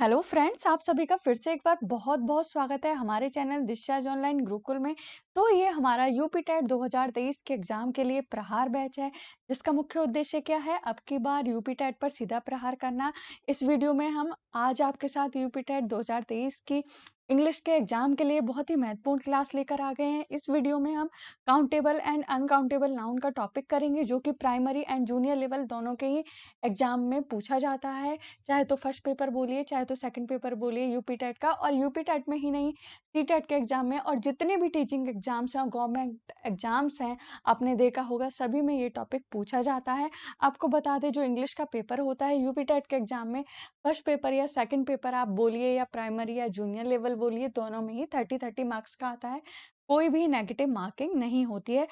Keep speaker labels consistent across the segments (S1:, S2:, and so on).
S1: Hello friends, आप सभी का फिर से एक बार बहुत-बहुत स्वागत है हमारे चैनल दिशा ऑनलाइन गुरुकुल में। तो ये हमारा यूपी टेट 2023 के एग्जाम के लिए प्रहार बैच है, जिसका मुख्य उद्देश्य क्या है, अब की बार यूपी टेट पर सीधा प्रहार करना। इस वीडियो में हम आज आपके साथ यूपी टेट 2023 की इंग्लिश के एग्जाम के लिए बहुत ही महत्वपूर्ण क्लास लेकर आ गए हैं। इस वीडियो में हम काउंटेबल एंड अनकाउंटेबल नाउन का टॉपिक करेंगे, जो कि प्राइमरी एंड जूनियर लेवल दोनों के ही एग्जाम में पूछा जाता है। चाहे तो फर्स्ट पेपर बोलिए, चाहे तो सेकंड पेपर बोलिए यूपी टेट का, और यूपी टेट में ही नहीं, सी टेट के एग्जाम में और जितने भी टीचिंग एग्जाम्स हैं, गवर्नमेंट एग्जाम्स हैं, आपने देखा होगा सभी में ये टॉपिक पूछा जाता है। आपको बता दें, जो इंग्लिश का पेपर होता है यूपी टेट के एग्जाम में, फर्स्ट पेपर या सेकंड पेपर आप बोलिए, या प्राइमरी या जूनियर लेवल बोलिए, दोनों में ही 30-30 मार्क्स का आता है। कोई भी नेगेटिव मार्किंग नहीं होती है।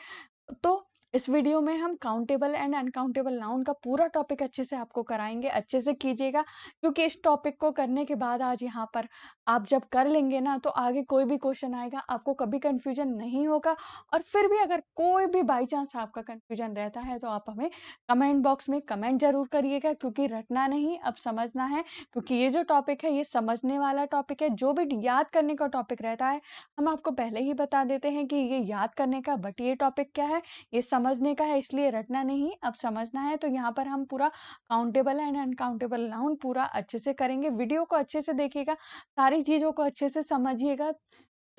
S1: तो इस वीडियो में हम काउंटेबल एंड अनकाउंटेबल नाउन का पूरा टॉपिक अच्छे से आपको कराएंगे। अच्छे से कीजिएगा, क्योंकि इस टॉपिक को करने के बाद आज यहाँ पर आप जब कर लेंगे ना, तो आगे कोई भी क्वेश्चन आएगा आपको कभी कंफ्यूजन नहीं होगा। और फिर भी अगर कोई भी बाई चांस आपका कंफ्यूजन रहता है, तो आप हमें कमेंट बॉक्स में कमेंट जरूर करिएगा, क्योंकि रटना नहीं, अब समझना है। क्योंकि ये जो टॉपिक है, ये समझने वाला टॉपिक है। जो भी याद करने का टॉपिक रहता है, हम आपको पहले ही बता देते हैं कि ये याद करने का, बट ये टॉपिक क्या है, ये समझने का है, इसलिए रटना नहीं, अब समझना है। तो यहाँ पर हम पूरा काउंटेबल एंड अनकाउंटेबल नाउन पूरा अच्छे से करेंगे। वीडियो को अच्छे से देखिएगा, सारी चीज़ों को अच्छे से समझिएगा,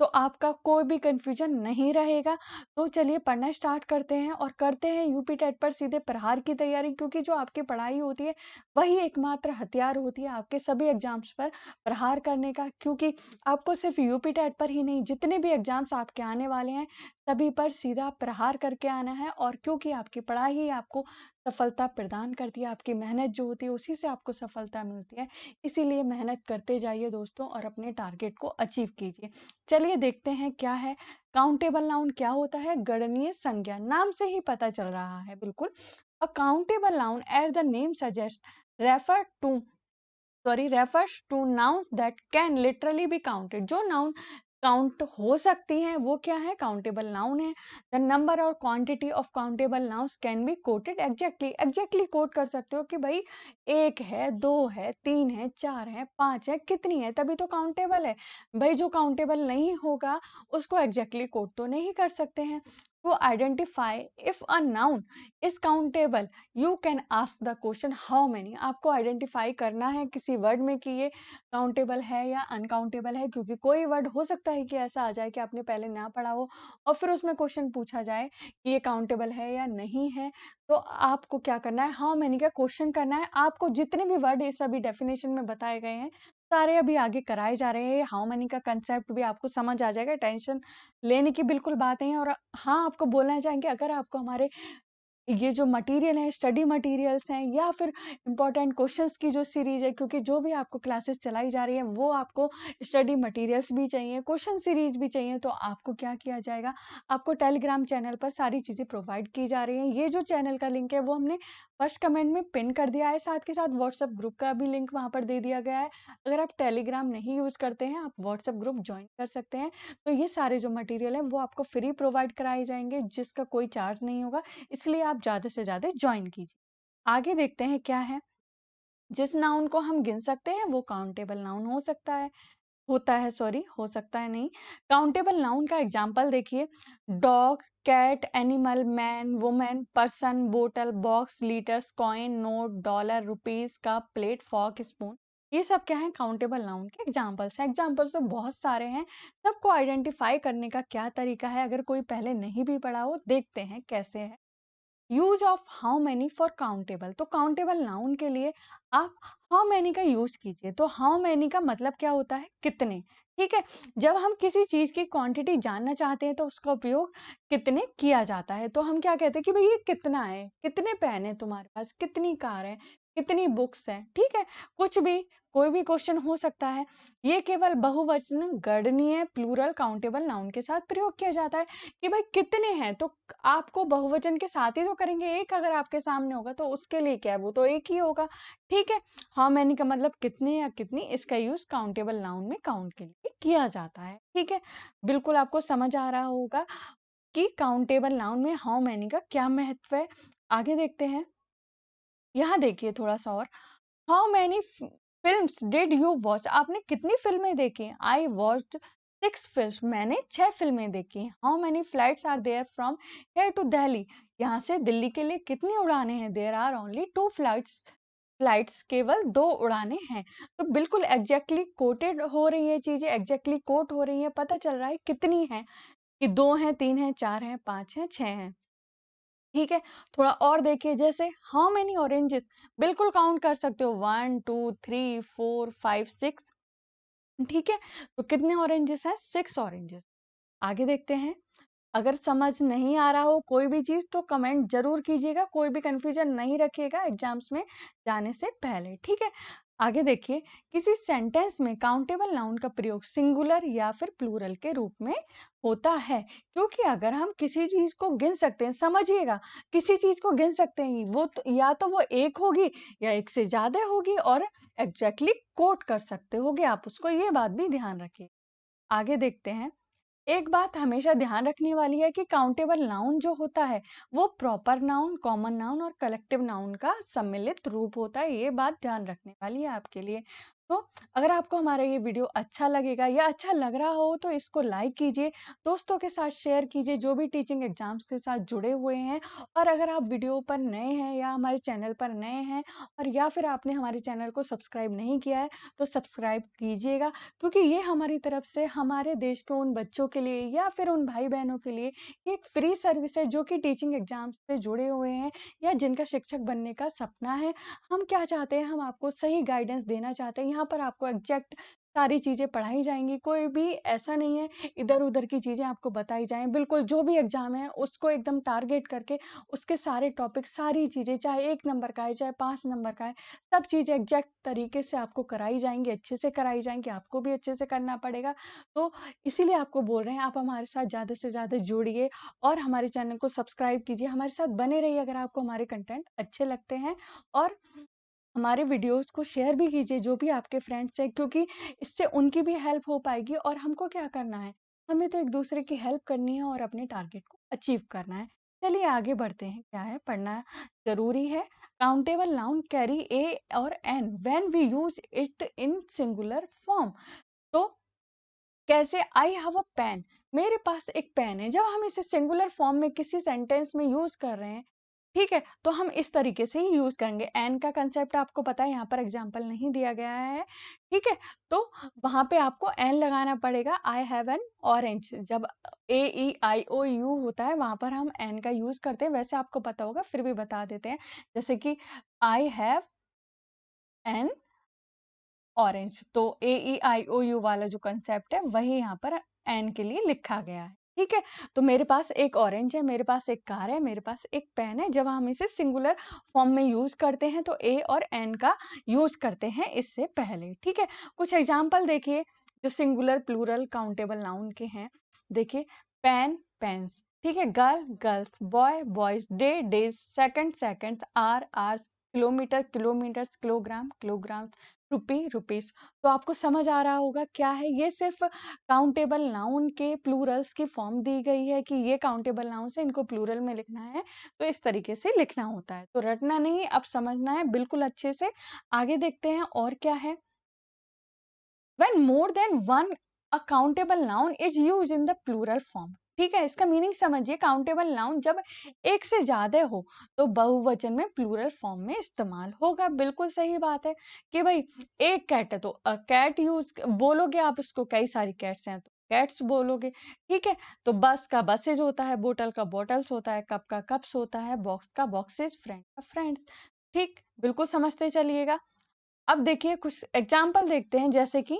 S1: तो आपका कोई भी कंफ्यूजन नहीं रहेगा। तो चलिए पढ़ना स्टार्ट करते हैं और करते हैं यूपी टेट पर सीधे प्रहार की तैयारी, क्योंकि जो आपकी पढ़ाई होती है, वही एकमात्र हथियार होती है आपके सभी एग्जाम्स पर प्रहार करने का। क्योंकि आपको सिर्फ यूपी टेट पर ही नहीं, जितने भी एग्जाम्स आपके आने वाले हैं, सभी पर सीधा प्रहार करके आना है। और क्योंकि आपकी पढ़ाई ही आपको सफलता प्रदान करती है, आपकी मेहनत जो होती है उसी से आपको सफलता मिलती है। इसीलिए मेहनत करते जाइए दोस्तों, और अपने टारगेट को अचीव कीजिए। चलिए देखते हैं क्या है काउंटेबल नाउन। क्या होता है? गणनीय संज्ञा। नाम से ही पता चल रहा है बिल्कुल। A countable noun, as the name suggest, refer to refers to nouns that can literally be counted। जो नाउन काउंट हो सकती हैं, वो क्या है? काउंटेबल नाउन है। द नंबर और quantity of countable nouns can be quoted exactly. Exactly quote कर सकते हो कि भाई एक है, दो है, तीन है, चार है, पांच है, कितनी है, तभी तो काउंटेबल है। भाई जो काउंटेबल नहीं होगा, उसको एग्जैक्टली कोट तो नहीं कर सकते हैं। To identify if a noun is countable, you can ask the question how many. आपको आइडेंटिफाई करना है किसी वर्ड में कि ये काउंटेबल है या अनकाउंटेबल है, क्योंकि कोई वर्ड हो सकता है कि ऐसा आ जाए कि आपने पहले ना पढ़ा हो, और फिर उसमें क्वेश्चन पूछा जाए कि ये काउंटेबल है या नहीं है। तो आपको क्या करना है? हाउ मेनी का क्वेश्चन करना है। आपको जितने भी वर्ड इस अभी डेफिनेशन में बताए गए हैं, सारे अभी आगे कराए जा रहे हैं। हाउ मेनी का कंसेप्ट भी आपको समझ आ जाएगा, टेंशन लेने की बिल्कुल बात नहीं है। और हाँ, आपको बोलना चाहेंगे, अगर आपको हमारे ये जो मटेरियल है, स्टडी मटेरियल्स हैं, या फिर इम्पोर्टेंट क्वेश्चंस की जो सीरीज है, क्योंकि जो भी आपको क्लासेस चलाई जा रही है, वो आपको स्टडी मटेरियल्स भी चाहिए, क्वेश्चन सीरीज भी चाहिए, तो आपको क्या किया जाएगा? आपको टेलीग्राम चैनल पर सारी चीज़ें प्रोवाइड की जा रही हैं। ये जो चैनल का लिंक है, वो हमने फर्स्ट कमेंट में पिन कर दिया है। साथ के साथ व्हाट्सएप ग्रुप का भी लिंक वहाँ पर दे दिया गया है। अगर आप टेलीग्राम नहीं यूज़ करते हैं, आप व्हाट्सएप ग्रुप ज्वाइन कर सकते हैं। तो ये सारे जो मटेरियल है, वो आपको फ्री प्रोवाइड कराए जाएंगे, जिसका कोई चार्ज नहीं होगा। इसलिए आप ज़्यादा से ज़्यादा जॉइन कीजिए। आगे देखते हैं क्या है। जिस नाउन को हम गिन सकते हैं, वो काउंटेबल नाउन हो सकता है, हो सकता है नहीं। काउंटेबल नाउन का एग्जाम्पल देखिए। Dog, cat, animal, man, women, person, बोतल, box, litres, coin, note, dollar, rupees, cup, plate, fork, spoon. ये सब क्या है? काउंटेबल नाउन के एग्जाम्पल्स हैं। एग्जाम्पल्स तो बहुत सारे हैं। सबको आइडेंटिफाई करने का क्या तरीका है, अगर कोई पहले नहीं भी पढ़ा हो, देखते हैं कैसे है। Use of how many for countable. तो काउंटेबल नाउन के लिए आप हाउ मैनी का यूज कीजिए। तो हाउ मैनी का मतलब क्या होता है? कितने। ठीक है। जब हम किसी चीज की क्वांटिटी जानना चाहते हैं, तो उसका उपयोग कितने किया जाता है। तो हम क्या कहते हैं कि भाई ये कितना है, कितने पेन है तुम्हारे पास, कितनी कार है, कितनी बुक्स है। ठीक है। कुछ भी, कोई भी क्वेश्चन हो सकता है। ये केवल बहुवचन, गणनीय, प्लूरल, काउंटेबल नाउन के साथ प्रयोग किया जाता है कि भाई कितने हैं। तो आपको बहुवचन के साथ ही तो करेंगे। एक अगर आपके सामने होगा, तो उसके लिए क्या है, वो तो एक ही होगा। ठीक है। हाउ मैनी का मतलब कितने या कितनी, इसका यूज काउंटेबल नाउन में काउंट के लिए किया जाता है। ठीक है। बिल्कुल आपको समझ आ रहा होगा कि काउंटेबल नाउन में हाउ मैनी का क्या महत्व है। आगे देखते हैं। यहाँ देखिए थोड़ा सा और। How many films did you watch? आपने कितनी फिल्में देखी? आई वॉच्ड 6 फिल्म्स, मैंने 6 फिल्में देखी। How many flights are there from here to Delhi? यहाँ से दिल्ली के लिए कितनी उड़ानें हैं? There are only 2 flights, flights केवल 2 उड़ानें हैं। तो बिल्कुल एग्ज़ैक्टली कोटेड हो रही है चीज़ें, एग्ज़ैक्टली कोट हो रही हैं, पता चल रहा है कितनी हैं, कि 2 हैं, 3 हैं, 4 हैं, 5 हैं, 6 हैं। ठीक है? थोड़ा और देखिए जैसे हाउ मेनी ऑरेंजेस? बिल्कुल काउंट कर सकते हो 1, 2, 3, 4, 5, 6। ठीक है? तो कितने ऑरेंजेस हैं? 6 ऑरेंजेस। आगे देखते हैं। अगर समझ नहीं आ रहा हो कोई भी चीज़ तो कमेंट ज़रूर कीजिएगा, कोई भी कन्फ्यूजन नहीं रखिएगा एग्ज़ाम्स में जाने से पहले, ठीक है? आगे देखिए, किसी सेंटेंस में काउंटेबल नाउन का प्रयोग सिंगुलर या फिर प्लूरल के रूप में होता है, क्योंकि अगर हम किसी चीज़ को गिन सकते हैं, समझिएगा, किसी चीज़ को गिन सकते हैं, वो तो या तो वो 1 होगी या 1 से ज़्यादा होगी और एग्ज़ैक्टली कोट कर सकते होगे आप उसको, ये बात भी ध्यान रखिए। आगे देखते हैं। एक बात हमेशा ध्यान रखने वाली है कि काउंटेबल नाउन जो होता है वो प्रॉपर नाउन, कॉमन नाउन और कलेक्टिव नाउन का सम्मिलित रूप होता है। ये बात ध्यान रखने वाली है आपके लिए। तो अगर आपको हमारा ये वीडियो अच्छा लगेगा या अच्छा लग रहा हो तो इसको लाइक कीजिए, दोस्तों के साथ शेयर कीजिए जो भी टीचिंग एग्जाम्स के साथ जुड़े हुए हैं। और अगर आप वीडियो पर नए हैं या हमारे चैनल पर नए हैं और या फिर आपने हमारे चैनल को सब्सक्राइब नहीं किया है तो सब्सक्राइब कीजिएगा, क्योंकि ये हमारी तरफ से हमारे देश के उन बच्चों के लिए या फिर उन भाई-बहनों के लिए ये एक फ्री सर्विस है जो कि टीचिंग एग्ज़ाम से जुड़े हुए हैं या जिनका शिक्षक बनने का सपना है। हम क्या चाहते हैं, हम आपको सही गाइडेंस देना चाहते हैं। यहाँ पर आपको एग्ज़ैक्ट सारी चीज़ें पढ़ाई जाएँगी, कोई भी ऐसा नहीं है इधर-उधर की चीज़ें आपको बताई जाएँ। बिल्कुल जो भी एग्ज़ाम है उसको एकदम टारगेट करके उसके सारे टॉपिक, सारी चीज़ें चाहे 1 नंबर का है, चाहे 5 नंबर का है, सब चीज़ें एग्ज़ैक्ट तरीके से आपको कराई जाएँगी, अच्छे से कराई जाएँगी, आपको भी अच्छे से करना पड़ेगा। तो इसीलिए आपको बोल रहे हैं आप हमारे साथ ज़्यादा से ज़्यादा जुड़िए और हमारे चैनल को सब्सक्राइब कीजिए, हमारे साथ बने रहिए अगर आपको हमारे कंटेंट अच्छे लगते हैं। और हमारे वीडियोज़ को शेयर भी कीजिए जो भी आपके फ्रेंड्स हैं, क्योंकि इससे उनकी भी हेल्प हो पाएगी और हमको क्या करना है, हमें तो एक-दूसरे की हेल्प करनी है और अपने टारगेट को अचीव करना है। चलिए आगे बढ़ते हैं, क्या है पढ़ना ज़रूरी है। काउंटेबल नाउन कैरी ए और an when we use it in singular form. तो कैसे आई हैव अ पेन, मेरे पास एक पेन है, जब हम इसे सिंगुलर फॉर्म में किसी सेंटेंस में यूज़ कर रहे हैं, ठीक है? तो हम इस तरीके से ही यूज़ करेंगे। एन का कांसेप्ट आपको पता है, यहाँ पर एग्ज़ाम्पल नहीं दिया गया है, ठीक है? तो वहाँ पे आपको एन लगाना पड़ेगा। आई हैव एन ऑरेंज, जब ए, ई, आई, ओ, यू होता है, वहाँ पर हम एन का यूज़ करते हैं। वैसे आपको पता होगा, फिर भी बता देते हैं। जैसे कि आई हैव एन ऑरेंज, तो ए, ई, आई, ओ, यू वाला जो कांसेप्ट है, वही यहाँ पर एन के लिए लिखा गया है। ठीक है? तो मेरे पास एक ऑरेंज है, मेरे पास एक कार है, मेरे पास एक पेन है। जब हम इसे सिंगुलर फॉर्म में यूज़ करते हैं तो ए और एन का यूज़ करते हैं इससे पहले। ठीक है? कुछ एग्ज़ाम्पल देखिए जो सिंगुलर, प्लूरल, काउंटेबल नाउन के हैं। देखिए पेन, पेन्स, ठीक है? Girl, girls, boy, boys, day, days, second, seconds, hour, hours, kilometre, kilometres, kilogram, kilograms, rupee, rupees. तो आपको समझ आ रहा होगा क्या है, ये सिर्फ़ काउंटेबल नाउन के प्लूरल्स की फॉर्म दी गई है कि ये काउंटेबल नाउन्स है, इनको प्लूरल में लिखना है, तो इस तरीके से लिखना होता है। तो रटना नहीं, अब समझना है बिल्कुल अच्छे से। आगे देखते हैं और क्या है। When more than one countable noun is used in the plural form, ठीक है? इसका मीनिंग समझिए, काउंटेबल नाउन जब एक से ज्यादा हो तो बहुवचन में प्लूरल फॉर्म में इस्तेमाल होगा। बिल्कुल सही बात है कि भाई एक कैट है तो कैट यूज बोलोगे आप, उसको कई सारी कैट्स हैं तो कैट्स बोलोगे, ठीक है? तो बस का बसेज होता है, बोतल का बॉटल्स होता है, कप का कप्स होता है, बॉक्स का बॉक्सेस, फ्रेंड का फ्रेंड्स। ठीक, बिल्कुल समझते चलिएगा। अब देखिए कुछ एग्जाम्पल देखते हैं, जैसे कि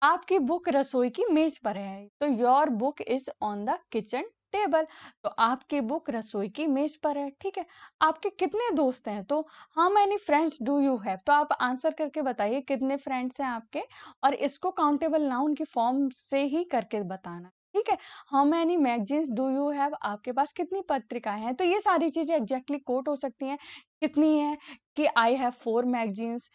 S1: आपकी बुक रसोई की मेज पर है, तो your book is on the kitchen table. तो आपकी बुक रसोई की मेज पर है, ठीक है? आपके कितने दोस्त हैं, तो how many friends do you have, तो आप आंसर करके बताइए कितने फ्रेंड्स हैं आपके, और इसको काउंटेबल नाउन की फॉर्म से ही करके बताना। ठीक है? How many magazines do you have, आपके पास कितनी पत्रिकाएं हैं, तो ये सारी चीजें एग्जैक्टली कोट हो सकती हैं। कितनी है कि आई हैव 4 मैगजीन्स,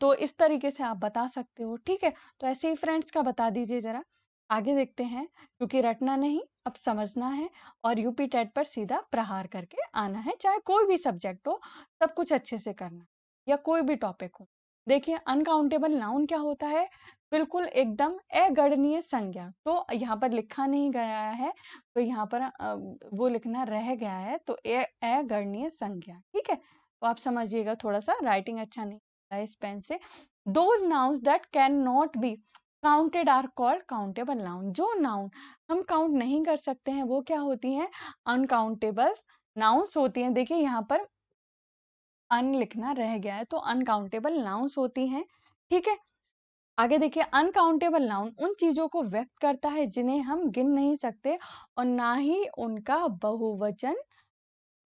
S1: तो इस तरीके से आप बता सकते हो, ठीक है? तो ऐसे ही फ्रेंड्स का बता दीजिए ज़रा। आगे देखते हैं, क्योंकि रटना नहीं, अब समझना है और यूपी टेट पर सीधा प्रहार करके आना है, चाहे कोई भी सब्जेक्ट हो, सब कुछ अच्छे से करना है या कोई भी टॉपिक हो। देखिए अनकाउंटेबल नाउन क्या होता है? बिल्कुल एकदम अगणनीय संज्ञा। तो यहाँ पर लिखा नहीं गया है, तो यहाँ पर वो लिखना रह गया है, तो अगणनीय संज्ञा, ठीक है? तो आप समझिएगा, थोड़ा-सा राइटिंग अच्छा नहीं है इस पेन से। Those nouns that can not be counted are called countable noun. जो नाउन हम काउंट नहीं कर सकते हैं, वो क्या होती हैं? अनकाउंटेबल नाउन्स होती हैं। देखिए यहाँ पर अन लिखना रह गया है, तो अनकाउंटेबल नाउन्स होती हैं, ठीक है? आगे देखिए अनकाउंटेबल नाउन उन चीजों को व्यक्त करता है जिन्हें हम गिन नहीं सकते और ना ही उनका बहुवचन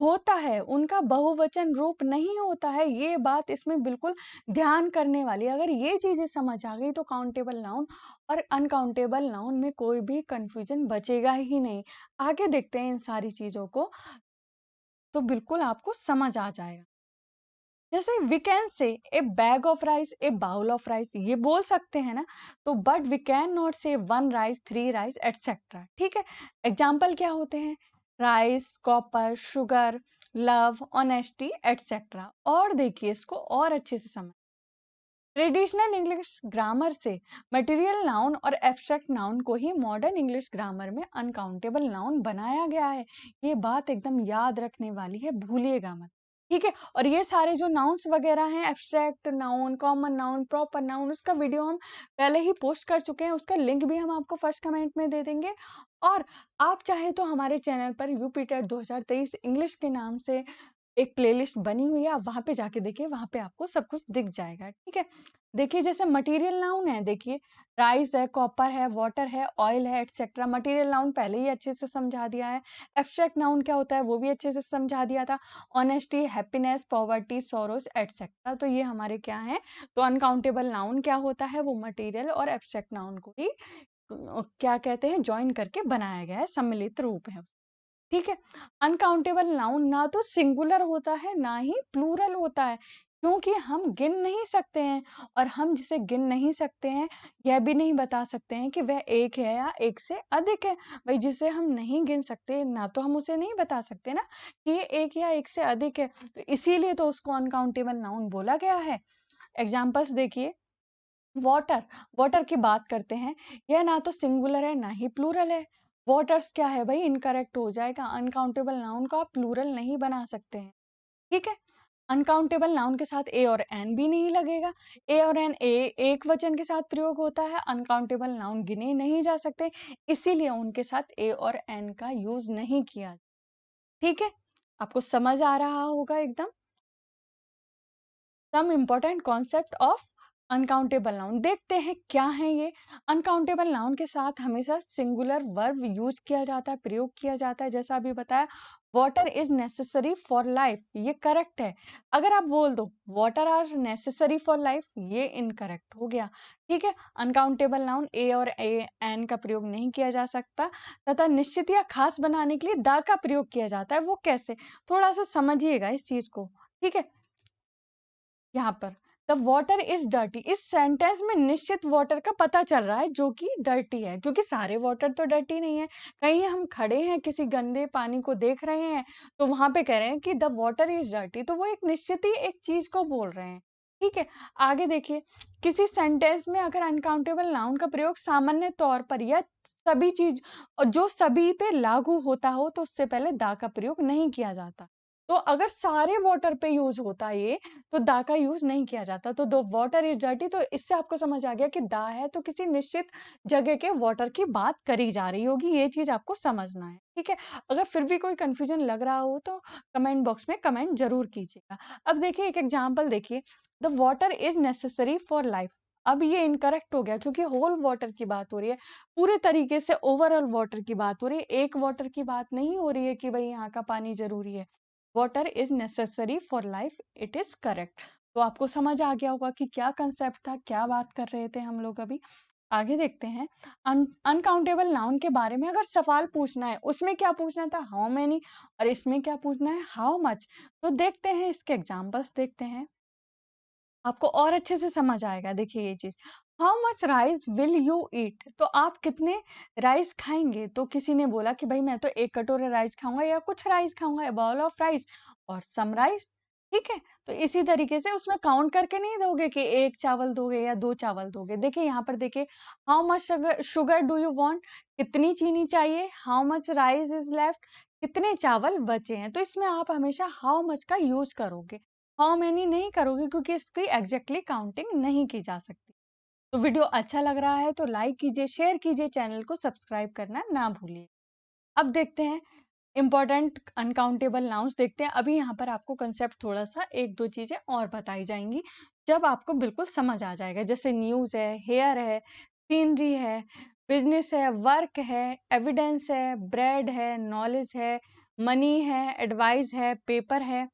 S1: होता है, उनका बहुवचन रूप नहीं होता है। ये बात इसमें बिल्कुल ध्यान करने वाली है। अगर ये चीजें समझ आ गई तो काउंटेबल नाउन और अनकाउंटेबल नाउन में कोई भी कंफ्यूजन बचेगा ही नहीं। आगे देखते हैं इन सारी चीजों को, तो बिल्कुल आपको समझ आ जाएगा। जैसे we can say a bag of rice, a bowl of rice, ये बोल सकते हैं ना? तो but we can not say one rice, three rice, etcetera, ठीक है? एग्जाम्पल क्या होते हैं? Rice, copper, sugar, love, honesty, etcetera. और देखिए इसको और अच्छे से समझ, ट्रेडिशनल इंग्लिश ग्रामर से मटेरियल नाउन और एब्स्ट्रैक्ट नाउन को ही मॉडर्न इंग्लिश ग्रामर में अनकाउंटेबल नाउन बनाया गया है। ये बात एकदम याद रखने वाली है, भूलिएगा मत, ठीक है? और ये सारे जो नाउन्स वगैरह हैं, abstract noun, common noun, proper noun, उसका वीडियो हम पहले ही पोस्ट कर चुके हैं, उसका लिंक भी हम आपको फर्स्ट कमेंट में दे देंगे। और आप चाहे तो हमारे चैनल पर यूपी टेट 2023 इंग्लिश के नाम से एक प्लेलिस्ट बनी हुई है, आप वहाँ पे जाके देखिए, वहाँ पे आपको सब कुछ दिख जाएगा, ठीक है? देखिए जैसे मटेरियल नाउन है, देखिए राइस है, कॉपर है, वाटर है, ऑयल है, एटसेट्रा। मटेरियल नाउन पहले ही अच्छे से समझा दिया है। एब्स्ट्रैक्ट नाउन क्या होता है वो भी अच्छे से समझा दिया था। Honesty, happiness, poverty, sorrows, etcetera. तो ये हमारे क्या है? तो अनकाउंटेबल नाउन क्या होता है? वो मटेरियल और एब्स्ट्रैक्ट नाउन को ही क्या कहते हैं? जॉइन करके बनाया गया है, सम्मिलित रूप है, ठीक है? अनकाउंटेबल नाउन ना तो सिंगुलर होता है ना ही प्लूरल होता है, क्योंकि हम गिन नहीं सकते हैं। और हम जिसे गिन नहीं सकते हैं, यह भी नहीं बता सकते हैं कि वह एक है या एक से अधिक है। भाई जिसे हम नहीं गिन सकते ना, तो हम उसे नहीं बता सकते ना कि ये एक या एक से अधिक है, तो इसीलिए तो उसको अनकाउंटेबल नाउन बोला गया है। एग्जाम्पल्स देखिए, वाटर, वाटर की बात करते हैं, यह ना तो सिंगुलर है ना ही प्लूरल है। वाटर्स क्या है भाई? इनकरेक्ट हो जाएगा, अनकाउंटेबल नाउन को आप प्लूरल नहीं बना सकते हैं, ठीक है? अनकाउंटेबल नाउन के साथ ए और एन भी नहीं लगेगा। ए और एन एक वचन के साथ प्रयोग होता है, अनकाउंटेबल नाउन गिने नहीं जा सकते, इसीलिए उनके साथ ए और एन का यूज नहीं किया, ठीक है? आपको समझ आ रहा होगा एकदम। Some important concept of uncountable noun देखते हैं क्या है ये। अनकाउंटेबल नाउन के साथ हमेशा सिंगुलर वर्ब यूज किया जाता है, प्रयोग किया जाता है। जैसा अभी बताया, water is necessary for life, ये करेक्ट है। अगर आप बोल दो water are necessary for life, ये इनकरेक्ट हो गया, ठीक है? अनकाउंटेबल नाउन ए और एन का प्रयोग नहीं किया जा सकता, तथा निश्चित या खास बनाने के लिए दा का प्रयोग किया जाता है। वो कैसे? थोड़ा सा समझिएगा इस चीज को, ठीक है? यहाँ पर द वाटर इज डर्टी, इस सेंटेंस में निश्चित वाटर का पता चल रहा है जो कि डर्टी है, क्योंकि सारे वाटर तो डर्टी नहीं है। कहीं हम खड़े हैं किसी गंदे पानी को देख रहे हैं, तो वहां पे कह रहे हैं कि द वाटर इज डर्टी, तो वो एक निश्चित ही एक चीज को बोल रहे हैं, ठीक है? आगे देखिए, किसी सेंटेंस में अगर अनकाउंटेबल नाउन का प्रयोग सामान्य तौर पर या सभी चीज और जो सभी पे लागू होता हो, तो उससे पहले दा का प्रयोग नहीं किया जाता। तो अगर सारे वाटर पे यूज होता ये, तो दा का यूज नहीं किया जाता। तो द वाटर इज डर्टी, तो इससे आपको समझ आ गया कि दा है तो किसी निश्चित जगह के वाटर की बात करी जा रही होगी, ये चीज आपको समझना है, ठीक है? अगर फिर भी कोई कंफ्यूजन लग रहा हो तो कमेंट बॉक्स में कमेंट जरूर कीजिएगा। अब देखिए एक एग्जांपल देखिए, the water is necessary for life. अब ये इनकरेक्ट हो गया, क्योंकि होल वाटर की बात हो रही है, पूरे तरीके से ओवरऑल वाटर की बात हो रही है, एक वाटर की बात नहीं हो रही है कि भाई यहाँ का पानी जरूरी है। Water is necessary for life, it is correct. तो आपको समझ आ गया होगा कि क्या कंसेप्ट था, क्या बात कर रहे थे हम लोग अभी। आगे देखते हैं, अनकाउंटेबल नाउन के बारे में अगर सवाल पूछना है, उसमें क्या पूछना था? How many. और इसमें क्या पूछना है? How much. तो देखते हैं, इसके एग्जांपल्स देखते हैं, आपको और अच्छे से समझ आएगा। देखिए ये चीज, how much rice will you eat, तो आप कितने राइस खाएंगे? तो किसी ने बोला कि भाई मैं तो एक कटोरा राइस खाऊंगा या कुछ राइस खाऊंगा, बाउल ऑफ राइस और सम राइस। ठीक है? तो इसी तरीके से उसमें काउंट करके नहीं दोगे कि 1 चावल दोगे या 2 चावल दोगे। देखिए यहाँ पर देखिए, how much sugar sugar do you want? कितनी चीनी चाहिए? How much rice is left? कितने चावल बचे हैं? तो इसमें आप हमेशा हाउ मच का यूज़ करोगे। हाउ मैनी नहीं करोगे, क्योंकि इसकी एग्ज़ैक्टली काउंटिंग नहीं की जा सकती। तो वीडियो अच्छा लग रहा है तो लाइक कीजिए, शेयर कीजिए, चैनल को सब्सक्राइब करना ना भूलिए। अब देखते हैं इम्पोर्टेंट अनकाउंटेबल नाउन्स देखते हैं। अभी यहाँ पर आपको कंसेप्ट थोड़ा-सा 1-2 चीज़ें और बताई जाएँगी, जब आपको बिल्कुल समझ आ जाएगा। जैसे न्यूज़ है, हेयर है, सीनरी है, बिज़नेस है, वर्क है, एविडेंस है, ब्रेड है, नॉलेज है, मनी है, एडवाइस है, पेपर है,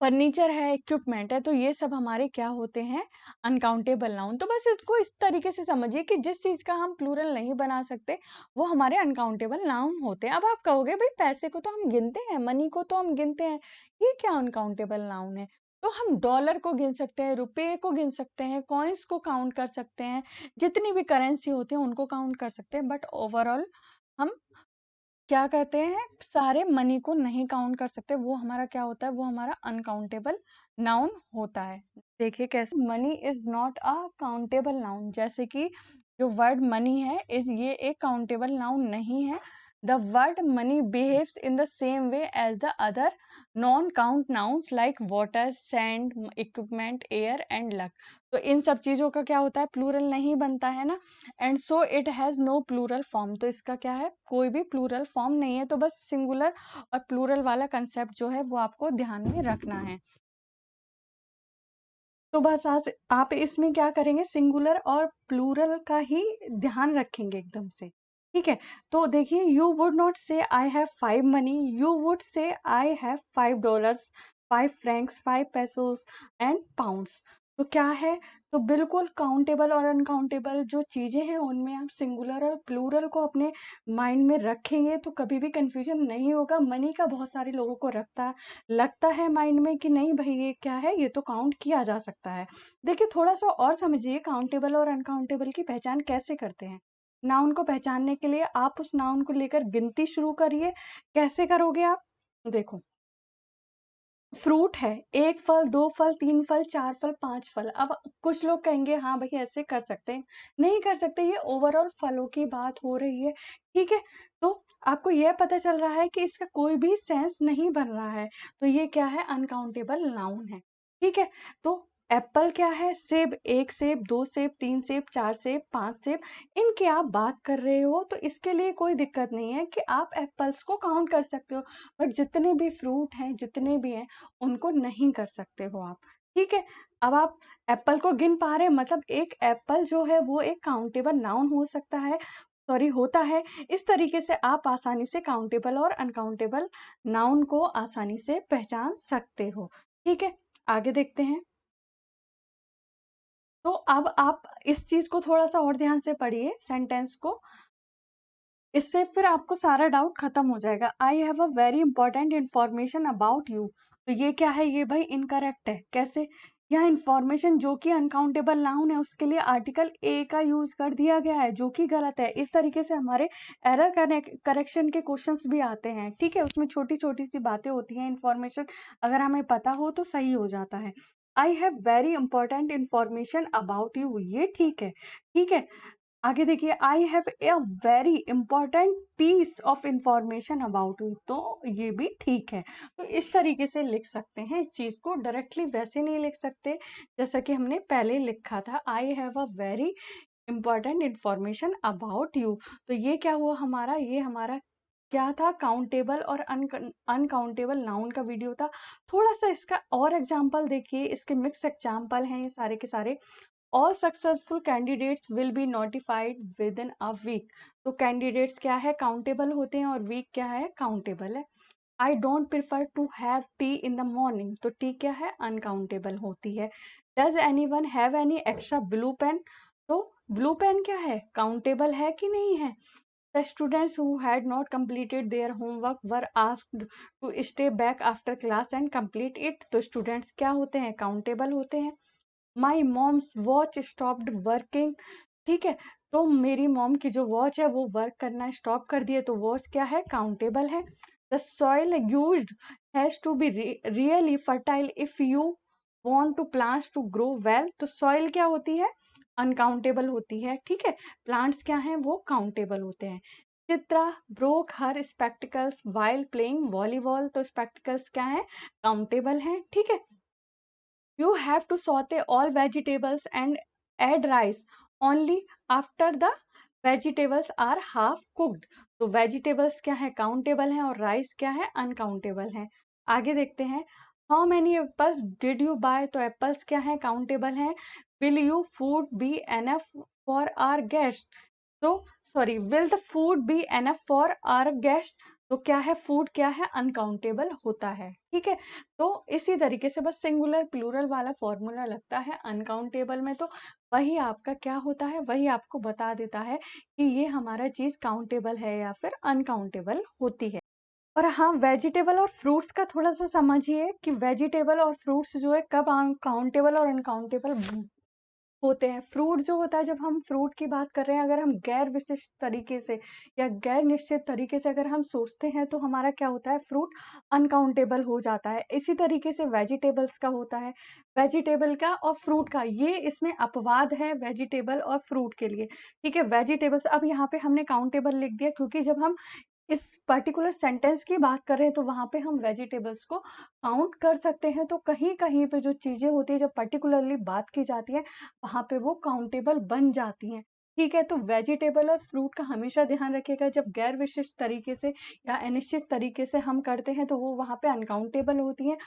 S1: फर्नीचर है, इक्विपमेंट है। तो ये सब हमारे क्या होते हैं? Uncountable noun. तो बस इसको इस तरीके से समझिए कि जिस चीज़ का हम प्लूरल नहीं बना सकते, वो हमारे अनकाउंटेबल नाउन होते हैं। अब आप कहोगे भई पैसे को तो हम गिनते हैं, मनी को तो हम गिनते हैं, ये क्या अनकाउंटेबल नाउन है? तो हम डॉलर को गिन सकते हैं, रुपए को गिन सकते हैं, कॉइन्स को काउंट कर सकते हैं, जितनी भी करेंसी होती है उनको काउंट कर सकते हैं, बट ओवरऑल हम क्या कहते हैं, सारे मनी को नहीं काउंट कर सकते, वो हमारा क्या होता है, वो हमारा अनकाउंटेबल नाउन होता है। देखिए कैसे, money is not a countable noun. जैसे कि जो वर्ड मनी है, इज ये एक काउंटेबल नाउन नहीं है। The word money behaves in the same way as the other non count nouns like water, sand, equipment, air and luck. तो इन सब चीजों का क्या होता है, प्लूरल नहीं बनता है ना, and so it has no plural form. तो इसका क्या है, कोई भी प्लूरल फॉर्म नहीं है। तो बस सिंगुलर और प्लूरल वाला कंसेप्ट जो है वो आपको ध्यान में रखना है। तो बस आज आप इसमें क्या करेंगे, सिंगुलर और प्लूरल का ही ध्यान रखेंगे एकदम से। ठीक है? तो देखिए, यू वुड नॉट से I have 5 money, you would say I have $5, 5 Franks, 5 pesos and pounds. तो क्या है, तो बिल्कुल काउंटेबल और अनकाउंटेबल जो चीजें हैं उनमें आप सिंगुलर और प्लूरल को अपने माइंड में रखेंगे तो कभी भी कंफ्यूजन नहीं होगा। मनी का बहुत सारे लोगों को लगता है माइंड में कि नहीं भाई ये क्या है, ये तो काउंट किया जा सकता है। देखिए थोड़ा सा और समझिए, काउंटेबल और अनकाउंटेबल की पहचान कैसे करते हैं। नाउन को पहचानने के लिए आप उस नाउन को लेकर गिनती शुरू करिए। कैसे करोगे आप, देखो, फ्रूट है, 1 फल, 2 फल, 3 फल, 4 फल, 5 फल। अब कुछ लोग कहेंगे हाँ भाई ऐसे कर सकते हैं, नहीं कर सकते, ये ओवरऑल फलों की बात हो रही है। ठीक है? तो आपको यह पता चल रहा है कि इसका कोई भी सेंस नहीं बन रहा है, तो ये क्या है, अनकाउंटेबल नाउन है। ठीक है? तो एप्पल क्या है, सेब, 1 सेब, 2 सेब, 3 सेब, 4 सेब, 5 सेब, इनकी आप बात कर रहे हो तो इसके लिए कोई दिक्कत नहीं है कि आप एप्पल्स को काउंट कर सकते हो। बट जितने भी फ्रूट हैं, जितने भी हैं, उनको नहीं कर सकते हो आप। ठीक है? अब आप एप्पल को गिन पा रहे हैं, मतलब एक एप्पल जो है वो एक काउंटेबल नाउन हो सकता है, सॉरी होता है। इस तरीके से आप आसानी से काउंटेबल और अनकाउंटेबल नाउन को आसानी से पहचान सकते हो। ठीक है? आगे देखते हैं। तो अब आप इस चीज को थोड़ा सा और ध्यान से पढ़िए, सेंटेंस को। इससे फिर आपको सारा डाउट खत्म हो जाएगा। I have a very important information about you. तो ये क्या है, ये भाई इनकरेक्ट है। कैसे, यह इंफॉर्मेशन जो कि अनकाउंटेबल नाउन है उसके लिए आर्टिकल ए का यूज कर दिया गया है, जो कि गलत है। इस तरीके से हमारे एरर करेक्शन के क्वेश्चंस भी आते हैं। ठीक है? उसमें छोटी छोटी सी बातें होती हैं, इंफॉर्मेशन अगर हमें पता हो तो सही हो जाता है। I have very important information about you, ये ठीक है। ठीक है? आगे देखिए, I have a very important piece of information about you, तो ये भी ठीक है। तो इस तरीके से लिख सकते हैं इस चीज को, डायरेक्टली वैसे नहीं लिख सकते जैसा कि हमने पहले लिखा था, I have a very important information about you. तो ये क्या हुआ हमारा, ये हमारा क्या था, काउंटेबल और अनकाउंटेबल नाउन का वीडियो था। थोड़ा सा इसका और एग्जाम्पल देखिए, इसके मिक्स एग्जाम्पल हैं ये सारे के सारे। All successful candidates will be notified within a week. तो कैंडिडेट्स क्या है, काउंटेबल होते हैं, और वीक क्या है, काउंटेबल है। I don't prefer to have tea in the morning, तो टी क्या है, अनकाउंटेबल होती है। Does anyone have any extra blue pen, तो ब्लू पेन क्या है, काउंटेबल है कि नहीं है। The students who had not completed their homework were asked to stay back after class and complete it। तो स्टूडेंट्स क्या होते हैं, काउंटेबल होते हैं। My mom's watch stopped working. ठीक है? तो मेरी मॉम की जो वॉच है वो वर्क करना स्टॉप कर दिए, तो वॉच क्या है, काउंटेबल है। The soil used has to be really fertile if you want to plants to grow well. तो सॉइल क्या होती है? अनकाउंटेबल होती है, ठीक है। प्लांट्स क्या हैं? वो काउंटेबल होते हैं। चित्रा ब्रोक हर स्पेक्टिकल्स वाइल प्लेइंग वॉलीबॉल। तो स्पेक्टिकल्स क्या है? काउंटेबल हैं, ठीक है। You have to saute all vegetables and add rice only after the vegetables are half cooked। तो vegetables क्या है? काउंटेबल हैं, और राइस क्या है? अनकाउंटेबल हैं। आगे देखते हैं, how many apples did you buy. तो एप्पल्स क्या है? काउंटेबल हैं। Will you food be enough for our guest. तो sorry, will the food be enough for our guest. तो क्या है? फूड क्या है? अनकाउंटेबल होता है, ठीक है। तो इसी तरीके से बस सिंगुलर प्लूरल वाला फॉर्मूला लगता है अनकाउंटेबल में, तो वही आपका क्या होता है? वही आपको बता देता है कि ये हमारा चीज काउंटेबल है या फिर अनकाउंटेबल होती है। और हाँ, वेजिटेबल और फ्रूट्स का थोड़ा सा समझिए कि वेजिटेबल और फ्रूट्स जो है कब काउंटेबल और अनकाउंटेबल होते हैं। फ्रूट जो होता है, जब हम फ्रूट की बात कर रहे हैं, अगर हम गैर विशिष्ट तरीके से या गैर निश्चित तरीके से अगर हम सोचते हैं, तो हमारा क्या होता है? फ्रूट अनकाउंटेबल हो जाता है। इसी तरीके से वेजिटेबल्स का होता है, वेजिटेबल का और फ्रूट का, ये इसमें अपवाद है वेजिटेबल और फ्रूट के लिए, ठीक है। वेजिटेबल्स, अब यहाँ पे हमने काउंटेबल लिख दिया क्योंकि जब हम इस पर्टिकुलर सेंटेंस की बात कर रहे हैं, तो वहां पे हम वेजिटेबल्स को काउंट कर सकते हैं। तो कहीं कहीं पे जो चीजें होती है, जब पर्टिकुलरली बात की जाती है, वहां पे वो काउंटेबल बन जाती हैं, ठीक है। तो वेजिटेबल और फ्रूट का हमेशा ध्यान रखिएगा, जब गैर विशिष्ट तरीके से या अनिश्चित तरीके से हम करते हैं, तो वो वहां पे अनकाउंटेबल होती हैं।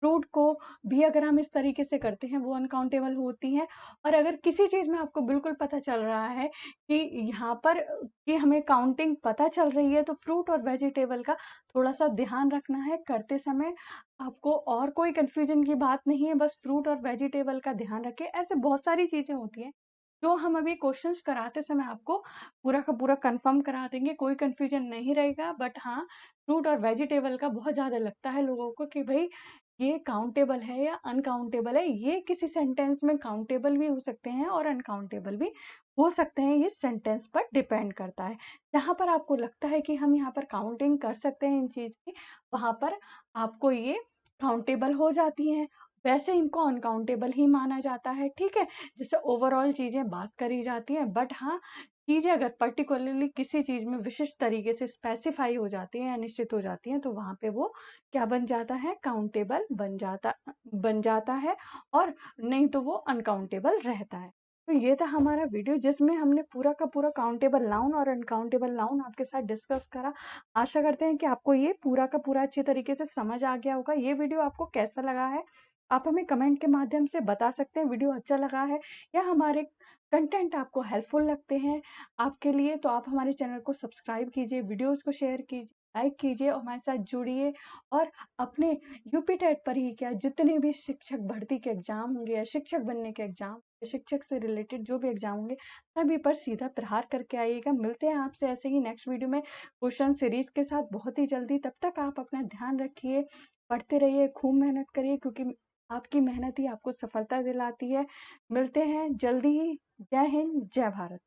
S1: फ्रूट को भी अगर हम इस तरीके से करते हैं, वो अनकाउंटेबल होती हैं। और अगर किसी चीज़ में आपको बिल्कुल पता चल रहा है कि यहाँ पर कि हमें काउंटिंग पता चल रही है, तो फ्रूट और वेजिटेबल का थोड़ा-सा ध्यान रखना है करते समय। आपको और कोई कन्फ्यूजन की बात नहीं है, बस फ्रूट और वेजिटेबल का ध्यान रखें। ऐसे बहुत सारी चीज़ें होती हैं, जो हम अभी क्वेश्चंस कराते समय आपको पूरा का पूरा कन्फर्म करा देंगे, कोई कन्फ्यूजन नहीं रहेगा। बट हाँ, फ्रूट और वेजिटेबल का बहुत ज़्यादा लगता है लोगों को कि भई ये काउंटेबल है या अनकाउंटेबल है। ये किसी सेंटेंस में काउंटेबल भी हो सकते हैं और अनकाउंटेबल भी हो सकते हैं, ये सेंटेंस पर डिपेंड करता है। जहाँ पर आपको लगता है कि हम यहाँ पर काउंटिंग कर सकते हैं इन चीज़ की, वहाँ पर आपको ये काउंटेबल हो जाती हैं। वैसे इनको अनकाउंटेबल ही माना जाता है, ठीक है। जैसे ओवरऑल चीज़ें बात करी जाती हैं, बट हाँ, चीज़ें अगर पर्टिकुलरली किसी चीज़ में विशिष्ट तरीके से स्पेसिफाई हो जाती हैं या निश्चित हो जाती हैं, तो वहाँ पे वो क्या बन जाता है? काउंटेबल बन जाता है, और नहीं तो वो अनकाउंटेबल रहता है। तो ये था हमारा वीडियो, जिसमें हमने पूरा का पूरा काउंटेबल नाउन और अनकाउंटेबल नाउन आपके साथ डिस्कस करा। आशा करते हैं कि आपको ये पूरा का पूरा अच्छी तरीके से समझ आ गया होगा। ये वीडियो आपको कैसा लगा है, आप हमें कमेंट के माध्यम से बता सकते हैं। वीडियो अच्छा लगा है या हमारे कंटेंट आपको हेल्पफुल लगते हैं आपके लिए, तो आप हमारे चैनल को सब्सक्राइब कीजिए, वीडियोस को शेयर कीजिए, लाइक कीजिए और हमारे साथ जुड़िए। और अपने यूपी टेट पर ही क्या, जितने भी शिक्षक भर्ती के एग्जाम होंगे या शिक्षक बनने के एग्जाम, शिक्षक से रिलेटेड जो भी एग्जाम होंगे, सभी पर सीधा प्रहार करके आइएगा। मिलते हैं आपसे ऐसे ही नेक्स्ट वीडियो में क्वेश्चन सीरीज के साथ बहुत ही जल्दी। तब तक आप अपना ध्यान रखिए, पढ़ते रहिए, खूब मेहनत करिए, क्योंकि आपकी मेहनत ही आपको सफलता दिलाती है। मिलते हैं जल्दी ही। जय हिंद, जय भारत।